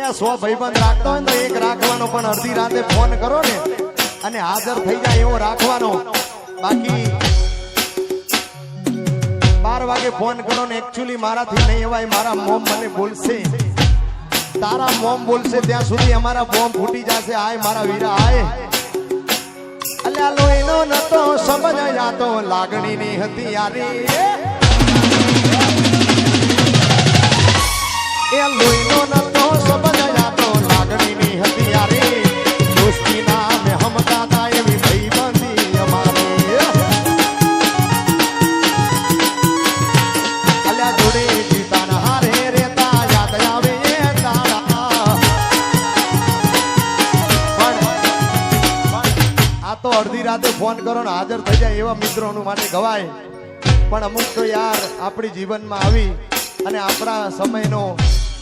અહીંયા 100 ભાઈબંધ રાખતો હોય તો એક રાખવાનો, પણ અડધી રાતે ફોન કરો ને અને હાજર થઈ જાય એવો રાખવાનો. બાકી 12 વાગે ફોન કરો ને એકચ્યુઅલી મારાથી નહીં અવાય, મારા મોમ મને બોલશે, તારા મોમ બોલશે ત્યાં સુધી અમારા બોમ્બ ફૂટી જશે. આય મારા વીરા આય. અલ્યા લોહીનો નતો સમજ જાતો, લાગણીની હતી યારી. એ લોહીનો નતો સમજ જાતો, લાગણીની હતી યારી. દોસ્તીના મે હમતા તા એવી ભાઈબંધી અમારી. અલ્યા જોડે જીતાના હારે રેતા યાદ આવે તારા. આ તો અડધી રાતે ફોન કરો ને હાજર થઈ જાય એવા મિત્રોનું માટે ગવાય. પણ અમુક તો યાર આપણી જીવનમાં આવી અને આપણા સમયનો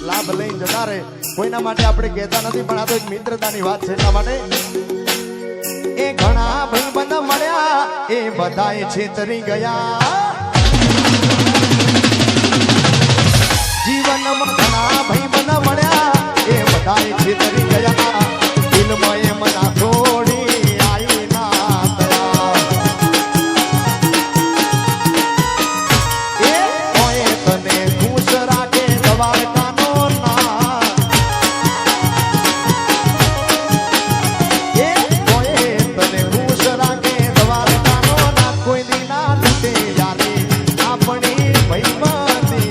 લાભ લઈને જતા રહે. કોઈના માટે આપણે કહેતા નથી, પણ આ તો એક મિત્રતાની વાત છે. એટલા માટે એ ઘણા ભાઈબંધ મળ્યા, એ બધાએ છેતરી ગયા. જીવનમાં ઘણા ભાઈબંધ મળ્યા, એ બધાએ છેતરી ગયા. દિલમાં એ મના થોડી આઈ ના દયા. એ કોઈ તને ખુશ રાખે દ્વારકાનો ના. એ કોઈ તને ખુશ રાખે દ્વારકાનો ના. કોઈ દી ના તૂટે યારી આપણી ભાઈબંધી.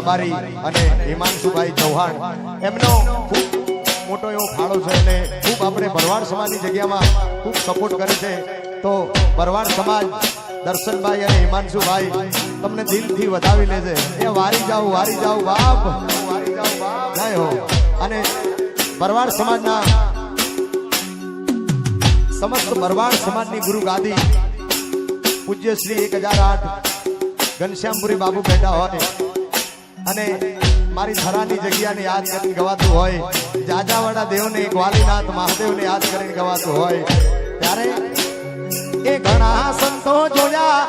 રબારી અને હિમાંશુભાઈ ચૌહાણ એમનો ખૂબ મોટો એવો ફાળો છે અને ખૂબ આપણે ભરવાડ સમાજની જગ્યામાં ખૂબ સપોર્ટ કરે છે. તો ભરવાડ સમાજ દર્શનભાઈ અને હિમાંશુભાઈ તમને દિલથી વધાવી લેશે. એ વારી જાવ બાપ, વારી જાવ બાપ જય હો. અને ભરવાડ સમાજના સમસ્ત ભરવાડ સમાજની ગુરુ ગાદી પૂજ્ય શ્રી 1008 ઘનશ્યામપુરી બાબુ બેઠા હોય અને મારી થરાની જગ્યાને યાદ કરીને ગવાતું હોય, જાજાવાડા દેવને ગ્વાલીનાથ મહાદેવને યાદ કરીને ગવાતું હોય, ત્યારે એ ઘણા સંતો જોયા.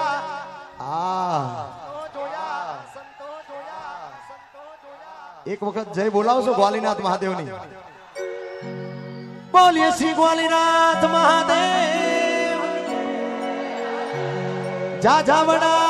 એક વખત જય બોલાવશો ગ્વાલીનાથ મહાદેવની. બોલીએ શ્રી ગ્વાલીનાથ મહાદેવ. જાજાવાડા